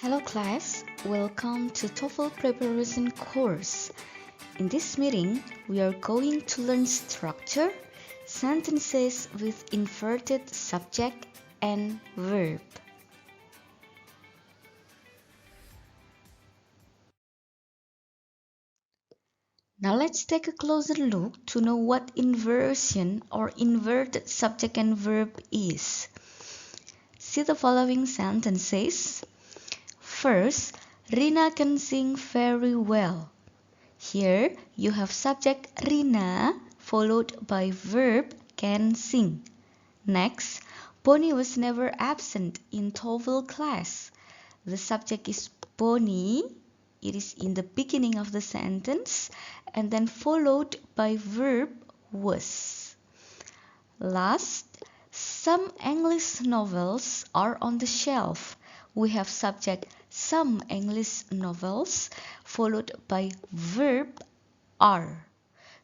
Hello class, welcome to TOEFL preparation course. In this meeting, we are going to learn structure, sentences with inverted subject and verb. Now let's take a closer look to know what inversion or inverted subject and verb is. See the following sentences. First, Rina can sing very well. Here, you have subject Rina followed by verb can sing. Next, Bonnie was never absent in TOEFL class. The subject is Bonnie. It is in the beginning of the sentence and then followed by verb was. Last, some English novels are on the shelf. We have subject some English novels followed by verb are.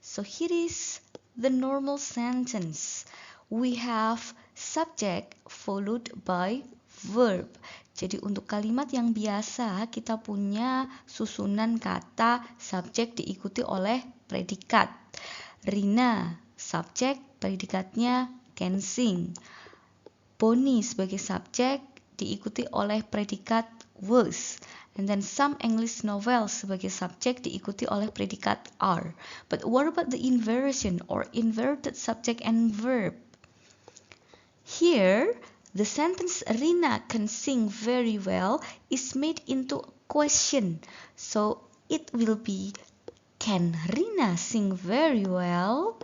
So here is the normal sentence. We have subject followed by verb. Jadi untuk kalimat yang biasa kita punya susunan kata subjek diikuti oleh predikat. Rina, subjek, predikatnya can sing. Bonnie sebagai subjek diikuti oleh predikat was. And then some English novels sebagai subjek diikuti oleh predikat are. But what about the inversion or inverted subject and verb? Here, the sentence Rina can sing very well is made into a question. So it will be, can Rina sing very well?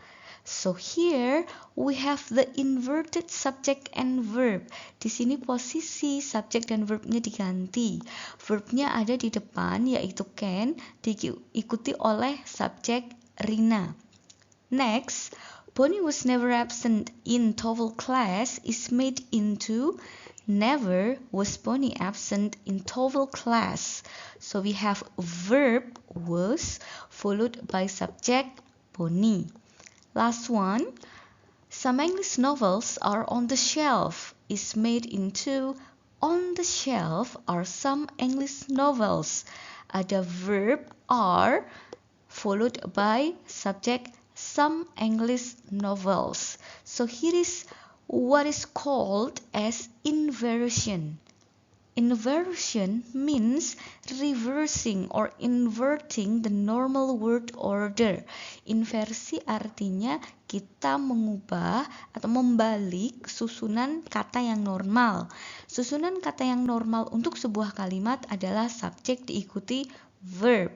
So here we have the inverted subject and verb. Di sini posisi subjek dan verbnya diganti. Verbnya ada di depan yaitu can diikuti oleh subjek Rina. Next, Bonnie was never absent in TOEFL class is made into never was Bonnie absent in TOEFL class. So we have verb was followed by subject Bonnie. Last one, some English novels are on the shelf is made into on the shelf are some English novels. Ada verb are followed by subject some English novels. So here is what is called as inversion. Inversion means reversing or inverting the normal word order. Inversi artinya kita mengubah atau membalik susunan kata yang normal. Susunan kata yang normal untuk sebuah kalimat adalah subjek diikuti verb.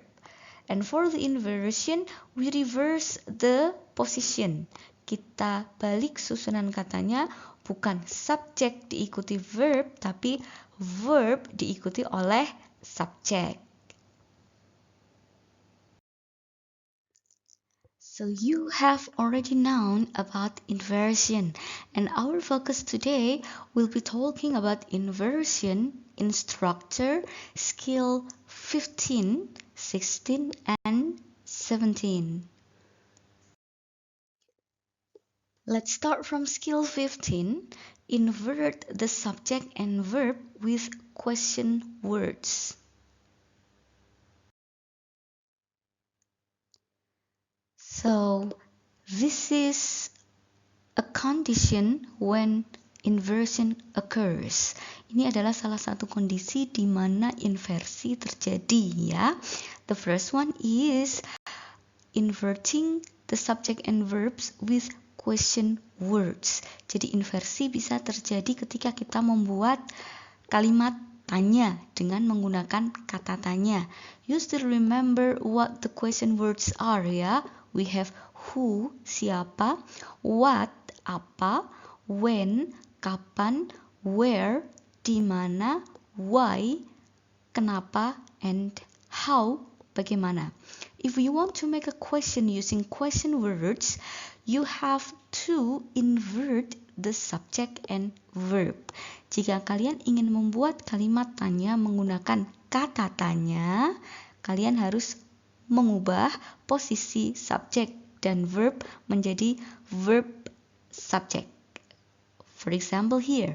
And for the inversion, we reverse the position. Kita balik susunan katanya, bukan subjek diikuti verb, tapi verb diikuti oleh subjek. So you have already known about inversion, and our focus today will be talking about inversion in structure, skill 15, 16, and 17. Let's start from skill 15. Invert the subject and verb with question words. So, this is a condition when inversion occurs. Ini adalah salah satu kondisi di mana inversi terjadi ya. The first one is inverting the subject and verbs with question words. Jadi inversi bisa terjadi ketika kita membuat kalimat tanya dengan menggunakan kata tanya. You still remember what the question words are ya? We have who, siapa, what, apa, when, kapan, where, di mana, why, kenapa, and how, bagaimana. If you want to make a question using question words, you have to invert the subject and verb. Jika kalian ingin membuat kalimat tanya menggunakan kata tanya, kalian harus mengubah posisi subjek dan verb menjadi verb subject. For example here,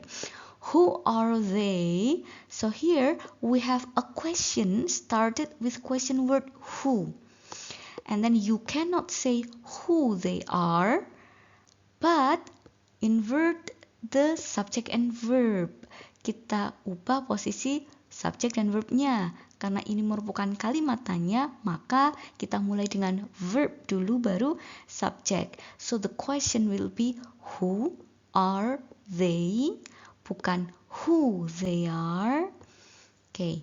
Who are they? So here we have a question started with question word who. And then you cannot say who they are, but invert the subject and verb. Kita ubah posisi subjek dan verbnya. Karena ini merupakan kalimat tanya, maka kita mulai dengan verb dulu baru subjek. So the question will be who are they? Bukan who they are. Okay.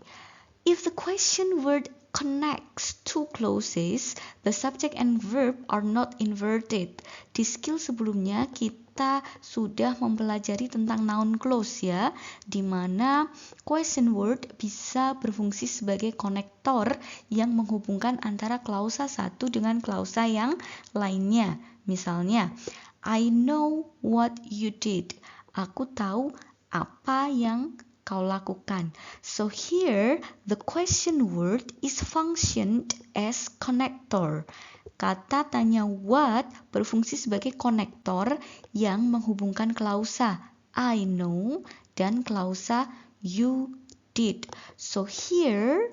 If the question word connects two clauses, the subject and verb are not inverted. Di skill sebelumnya kita sudah mempelajari tentang noun clause ya, di mana question word bisa berfungsi sebagai konektor yang menghubungkan antara klausa satu dengan klausa yang lainnya. Misalnya, I know what you did. Aku tahu apa yang kau lakukan. So here the question word is functioned as connector. Kata tanya what berfungsi sebagai konektor yang menghubungkan klausa I know dan klausa you did. So here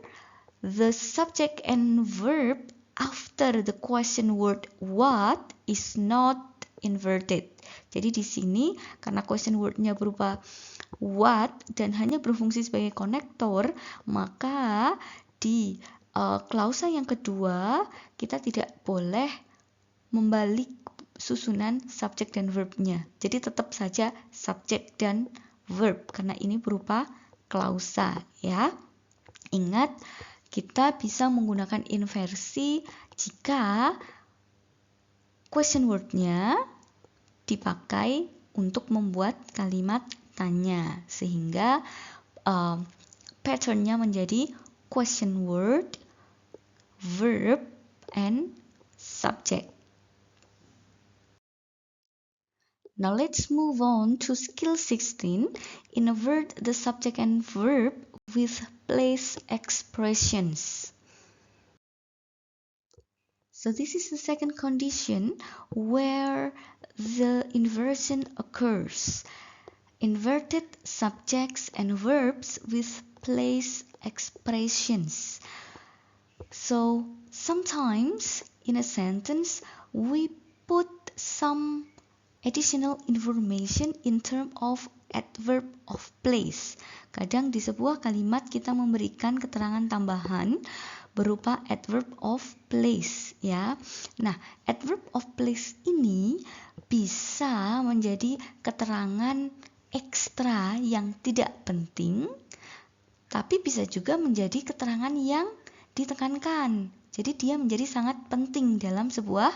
the subject and verb after the question word what is not inverted. Jadi di sini karena question wordnya berupa what dan hanya berfungsi sebagai konektor, maka di klausa yang kedua kita tidak boleh membalik susunan subjek dan verbnya. Jadi tetap saja subjek dan verb karena ini berupa klausa ya. Ingat, kita bisa menggunakan inversi jika question wordnya dipakai untuk membuat kalimat tanya, sehingga patternnya menjadi question word, verb, and subject. Now let's move on to skill 16. Invert the subject and verb with place expressions. So this is the second condition where the inversion occurs. Inverted subjects and verbs with place expressions. So sometimes in a sentence we put some additional information in terms of adverb of place. Kadang di sebuah kalimat kita memberikan keterangan tambahan berupa adverb of place ya. Nah, adverb of place ini bisa menjadi keterangan ekstra yang tidak penting, tapi bisa juga menjadi keterangan yang ditekankan. Jadi dia menjadi sangat penting dalam sebuah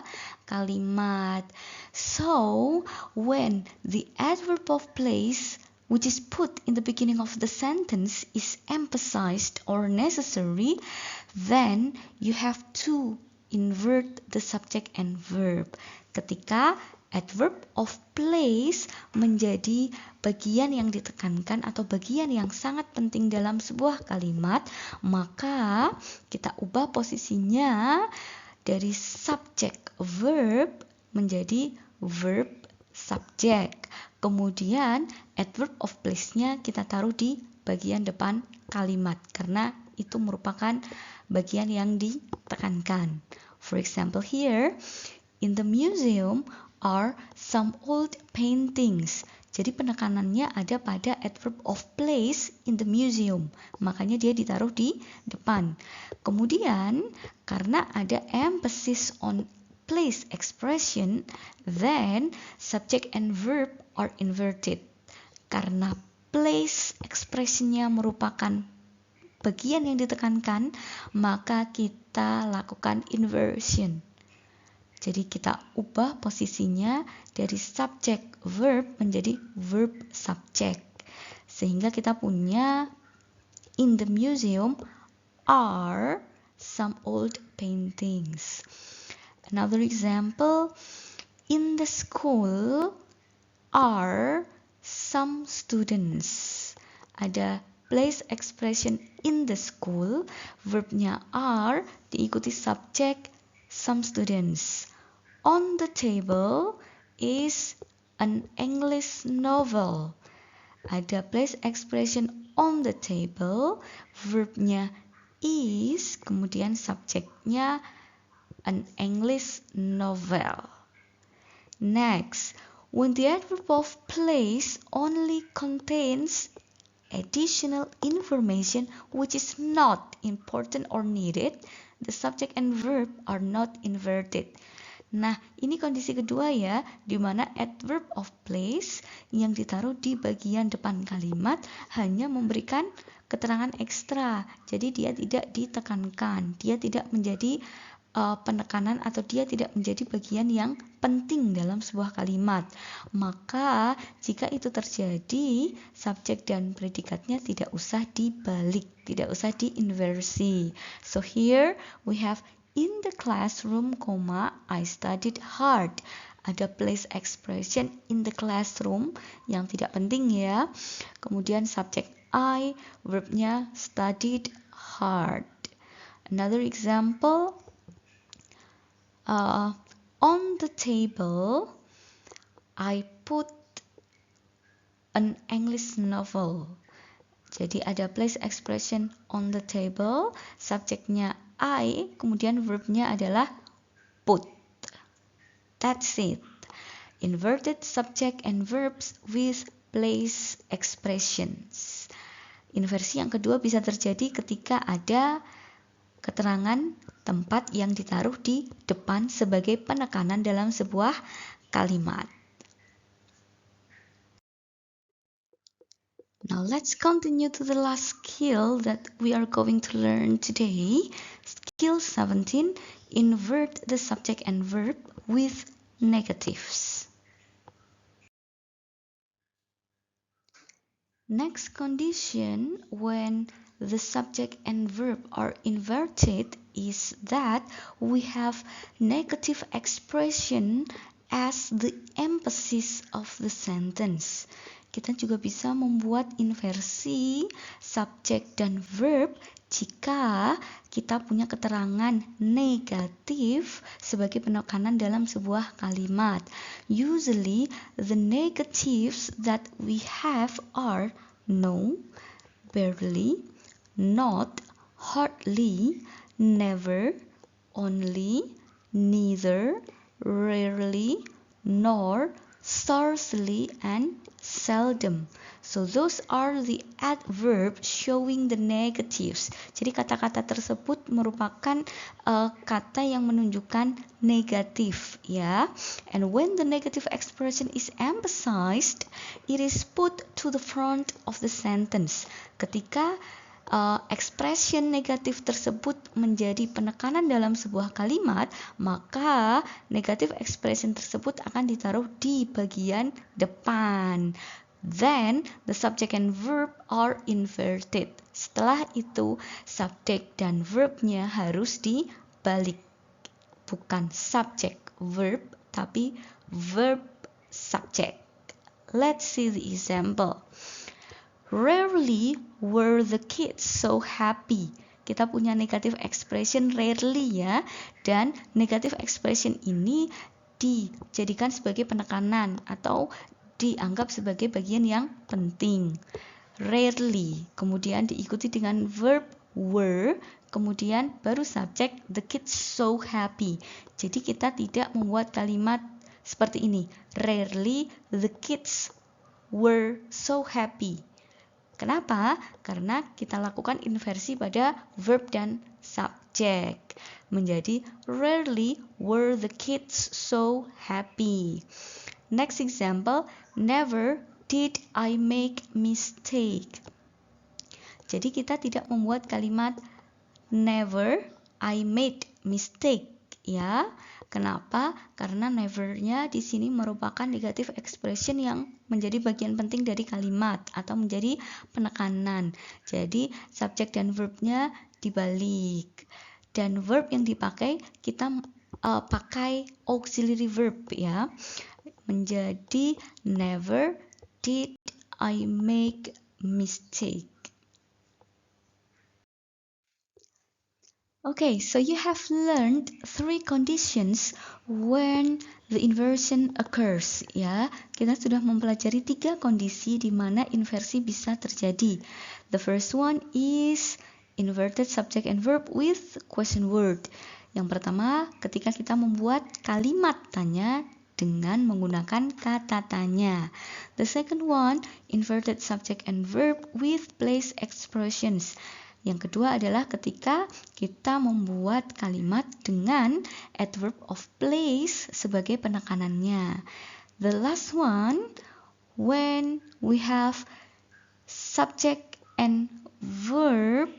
kalimat. So, when the adverb of place which is put in the beginning of the sentence is emphasized or necessary, then you have to invert the subject and verb. Ketika adverb of place menjadi bagian yang ditekankan atau bagian yang sangat penting dalam sebuah kalimat, maka kita ubah posisinya dari subject verb menjadi verb subject. Kemudian adverb of place-nya kita taruh di bagian depan kalimat karena itu merupakan bagian yang ditekankan. For example here, in the museum are some old paintings. Jadi penekanannya ada pada adverb of place in the museum. Makanya dia ditaruh di depan. Kemudian karena ada emphasis on place expression, then subject and verb are inverted. Karena place expressionnya merupakan bagian yang ditekankan, maka kita lakukan inversion. Jadi kita ubah posisinya dari subject verb menjadi verb subject. Sehingga kita punya in the museum are some old paintings. Another example, in the school are some students. Ada place expression in the school, verbnya are diikuti subject some students. On the table is an English novel. Ada place expression on the table, verbnya is, kemudian subjeknya an English novel. Next, when the adverb of place only contains additional information which is not important or needed, the subject and verb are not inverted. Nah, ini kondisi kedua ya, di mana adverb of place yang ditaruh di bagian depan kalimat hanya memberikan keterangan ekstra. Jadi dia tidak ditekankan, dia tidak menjadi penekanan atau dia tidak menjadi bagian yang penting dalam sebuah kalimat. Maka jika itu terjadi, subjek dan predikatnya tidak usah dibalik, tidak usah diinversi. So here we have in the classroom, I studied hard. Ada place expression in the classroom yang tidak penting ya. Kemudian subjek I, verbnya studied hard. Another example, on the table, I put an English novel. Jadi ada place expression on the table, subjeknya I, kemudian verbnya adalah put. That's it. Inverted subject and verbs with place expressions. Inversi yang kedua bisa terjadi ketika ada keterangan tempat yang ditaruh di depan sebagai penekanan dalam sebuah kalimat. Now let's continue to the last skill that we are going to learn today. Skill 17, invert the subject and verb with negatives. Next condition when the subject and verb are inverted is that we have negative expression as the emphasis of the sentence. Kita juga bisa membuat inversi subjek dan verb jika kita punya keterangan negatif sebagai penekanan dalam sebuah kalimat. Usually, the negatives that we have are no, barely, not, hardly, never, only, neither, rarely, nor, scarcely, and seldom. So those are the adverbs showing the negatives. Jadi kata-kata tersebut merupakan kata yang menunjukkan negatif ya. And when the negative expression is emphasized, it is put to the front of the sentence. Ketika expression negatif tersebut menjadi penekanan dalam sebuah kalimat, maka negative expression tersebut akan ditaruh di bagian depan. Then the subject and verb are inverted. Setelah itu subjek dan verbnya harus dibalik. Bukan subject verb tapi verb subject. Let's see the example. Rarely were the kids so happy. Kita punya negative expression rarely ya, dan negative expression ini dijadikan sebagai penekanan atau dianggap sebagai bagian yang penting. Rarely, kemudian diikuti dengan verb were, kemudian baru subjek the kids so happy. Jadi kita tidak membuat kalimat seperti ini. Rarely the kids were so happy. Kenapa? Karena kita lakukan inversi pada verb dan subjek. Menjadi rarely were the kids so happy. Next example, never did I make mistake. Jadi kita tidak membuat kalimat never I made mistake ya. Kenapa? Karena never-nya di sini merupakan negative expression yang menjadi bagian penting dari kalimat atau menjadi penekanan. Jadi subjek dan verb-nya dibalik. Dan verb yang dipakai kita pakai auxiliary verb ya. Menjadi never did I make mistake. Okay, so you have learned 3 conditions when the inversion occurs, ya. Kita sudah mempelajari 3 kondisi di mana inversi bisa terjadi. The first one is inverted subject and verb with question word. Yang pertama, ketika kita membuat kalimat tanya dengan menggunakan kata tanya. The second one, inverted subject and verb with place expressions. Yang kedua adalah ketika kita membuat kalimat dengan adverb of place sebagai penekanannya. The last one, when we have subject and verb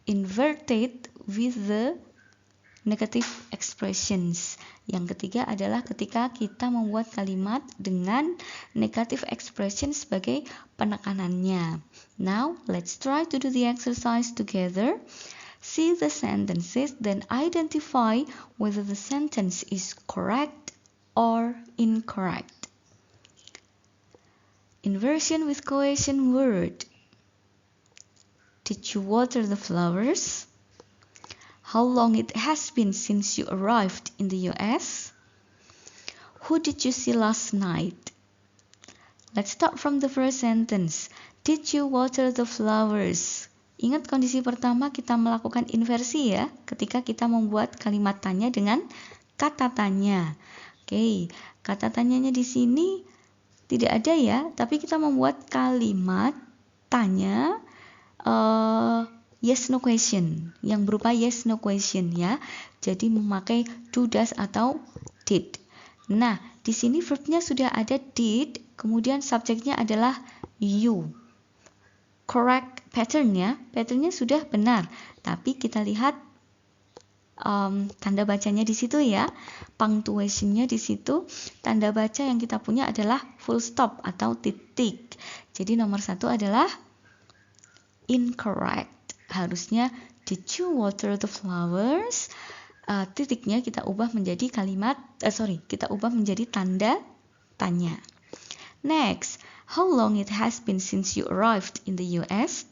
inverted with the negative expressions. Yang ketiga adalah ketika kita membuat kalimat dengan negative expression sebagai penekanannya. Now, let's try to do the exercise together. See the sentences, then identify whether the sentence is correct or incorrect. Inversion with question word. Did you water the flowers? How long it has been since you arrived in the US? Who did you see last night? Let's start from the first sentence. Did you water the flowers? Ingat kondisi pertama kita melakukan inversi ya, ketika kita membuat kalimat tanya dengan kata tanya. Oke, kata tanyanya di sini tidak ada ya, tapi kita membuat kalimat tanya yes no question yang berupa yes no question ya. Jadi memakai do, does atau did. Nah, di sini verbnya sudah ada did, kemudian subjeknya adalah you. Correct patternnya sudah benar. Tapi kita lihat tanda bacanya di situ ya. Punctuationnya di situ. Tanda baca yang kita punya adalah full stop atau titik. Jadi nomor 1 adalah incorrect. Harusnya did you water the flowers? Titiknya kita ubah menjadi kita ubah menjadi tanda tanya. Next, how long it has been since you arrived in the US?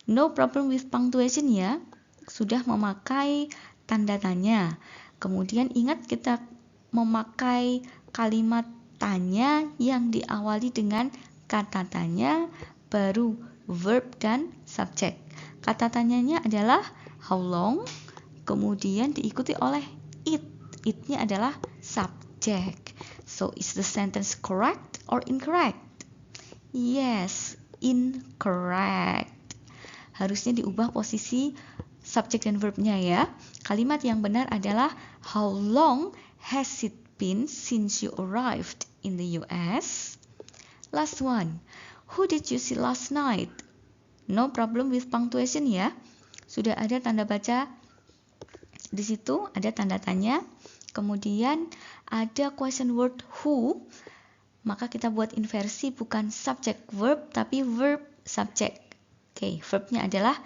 No problem with punctuation ya. Sudah memakai tanda tanya. Kemudian ingat kita memakai kalimat tanya yang diawali dengan kata tanya, baru verb dan subjek. Kata tanyanya adalah how long, kemudian diikuti oleh it. It-nya adalah subjek. So, is the sentence correct or incorrect? Yes, incorrect. Harusnya diubah posisi subjek dan verbnya ya. Kalimat yang benar adalah how long has it been since you arrived in the US? Last one. Who did you see last night? No problem with punctuation ya. Sudah ada tanda baca di situ, ada tanda tanya. Kemudian ada question word who. Maka kita buat inversi bukan subject verb tapi verb subject. Oke, verbnya adalah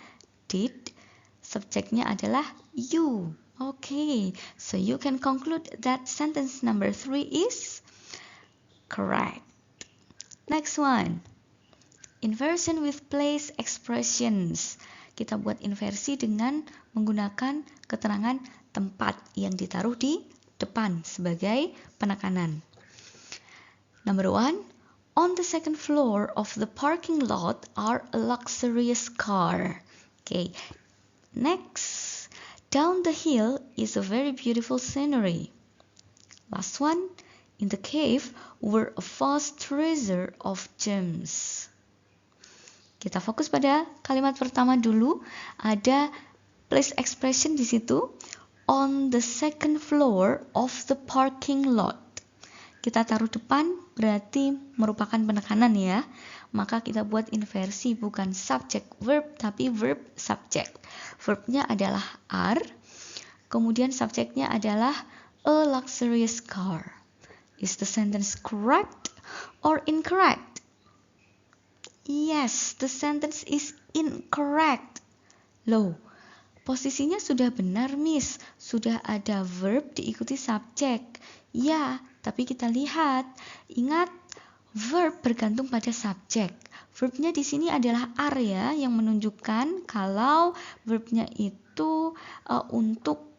did, subjeknya adalah you. Okay, so you can conclude that sentence number 3 is correct. Next one. Inversion with place expressions. Kita buat inversi dengan menggunakan keterangan tempat yang ditaruh di depan sebagai penekanan. Number 1. On the second floor of the parking lot are a luxurious car. Okay. Next. Down the hill is a very beautiful scenery. Last one. In the cave were a vast treasure of gems. Kita fokus pada kalimat pertama dulu. Ada place expression di situ. On the second floor of the parking lot. Kita taruh depan berarti merupakan penekanan ya. Maka kita buat inversi bukan subject verb tapi verb subject. Verbnya adalah are. Kemudian subjeknya adalah a luxurious car. Is the sentence correct or incorrect? Yes, the sentence is incorrect. Loh, posisinya sudah benar, Miss. Sudah ada verb diikuti subjek. Ya, tapi kita lihat. Ingat, Verb bergantung pada subjek. Verbnya di sini adalah are ya, yang menunjukkan kalau verbnya itu untuk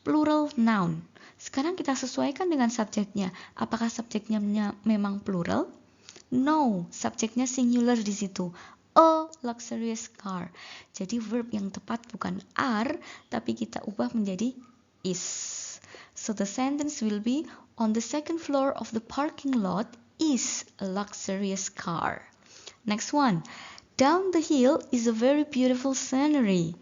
plural noun. Sekarang kita sesuaikan dengan subjeknya. Apakah subjeknya memang plural? No, subjeknya singular di situ. A luxurious car. Jadi verb yang tepat bukan are, tapi kita ubah menjadi is. So the sentence will be, on the second floor of the parking lot is a luxurious car. Next one. Down the hill is a very beautiful scenery.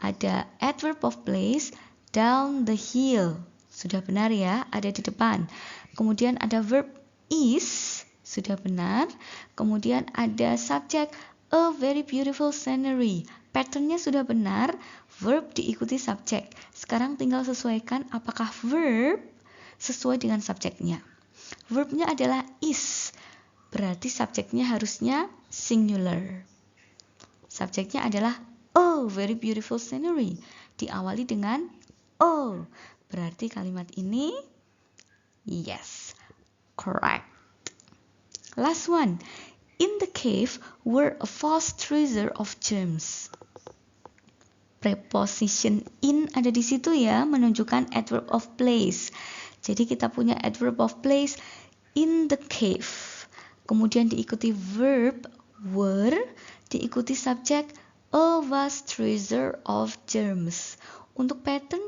Ada adverb of place, down the hill. Sudah benar ya, ada di depan. Kemudian ada verb is, sudah benar. Kemudian ada subjek, a very beautiful scenery. Patternnya sudah benar, verb diikuti subjek. Sekarang tinggal sesuaikan apakah verb sesuai dengan subjeknya. Verbnya adalah is, berarti subjeknya harusnya singular. Subjeknya adalah a very beautiful scenery. Diawali dengan a. Berarti kalimat ini yes, correct. Last one. In the cave were a vast treasure of gems. Preposition in ada di situ ya, menunjukkan adverb of place. Jadi kita punya adverb of place in the cave. Kemudian diikuti verb were, diikuti subjek a vast treasure of gems. Untuk pattern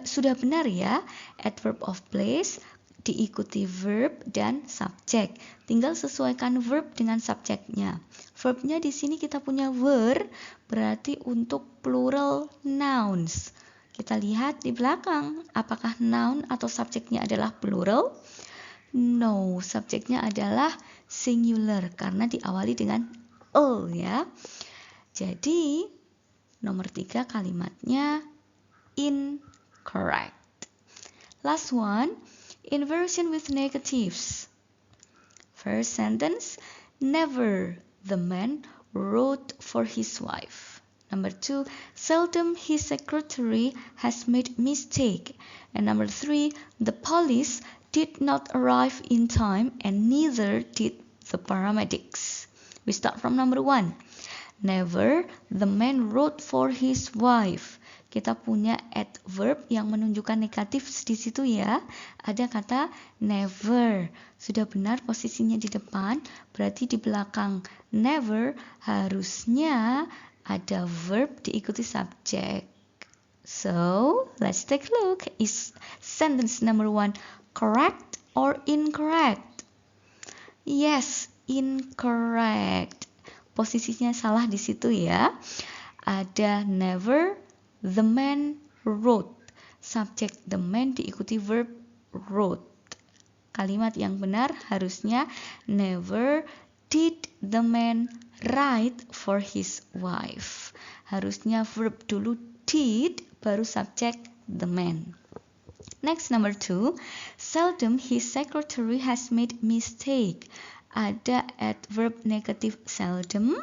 sudah benar ya, adverb of place diikuti verb dan subjek. Tinggal sesuaikan verb dengan subjeknya. Verbnya di sini kita punya were, berarti untuk plural nouns. Kita lihat di belakang, apakah noun atau subjeknya adalah plural? No, subjeknya adalah singular karena diawali dengan a ya. Jadi nomor 3 kalimatnya incorrect. Last one, inversion with negatives. First sentence, never the man wrote for his wife. Number 2, seldom his secretary has made mistake. And number 3, the police did not arrive in time and neither did the paramedics. We start from number 1. Never the man wrote for his wife. Kita punya adverb yang menunjukkan negatif di situ ya. Ada kata never. Sudah benar posisinya di depan, berarti di belakang never harusnya ada verb diikuti subjek. So, let's take a look. Is sentence number 1 correct or incorrect? Yes, incorrect. Posisinya salah di situ ya. Ada never, the man wrote. Subjek the man diikuti verb wrote. Kalimat yang benar harusnya never did the man write for his wife. Harusnya verb dulu did, baru subjek the man. Next, number 2. Seldom his secretary has made mistake. Ada adverb negatif seldom.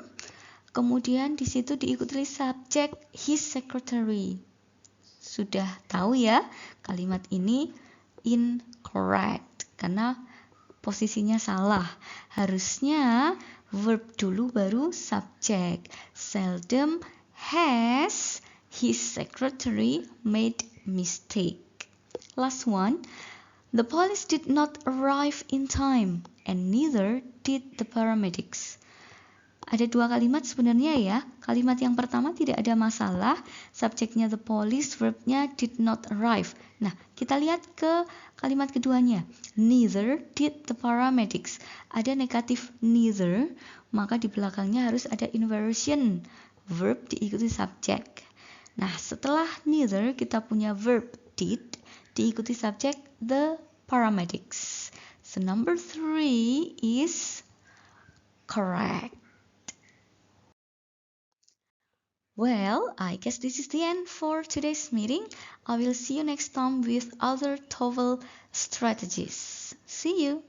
Kemudian di situ diikuti subjek his secretary. Sudah tahu ya, kalimat ini incorrect karena posisinya salah. Harusnya verb dulu baru subjek. Seldom has his secretary made mistake. Last one. The police did not arrive in time and neither did the paramedics. Ada dua kalimat sebenarnya ya. Kalimat yang pertama tidak ada masalah, subjeknya the police, verbnya did not arrive. Nah, kita lihat ke kalimat keduanya. Neither did the paramedics. Ada negatif neither, maka di belakangnya harus ada inversion. Verb diikuti subjek. Nah, setelah neither kita punya verb did diikuti subjek the paramedics. So number 3 is correct. Well, I guess this is the end for today's meeting. I will see you next time with other TOEFL strategies. See you!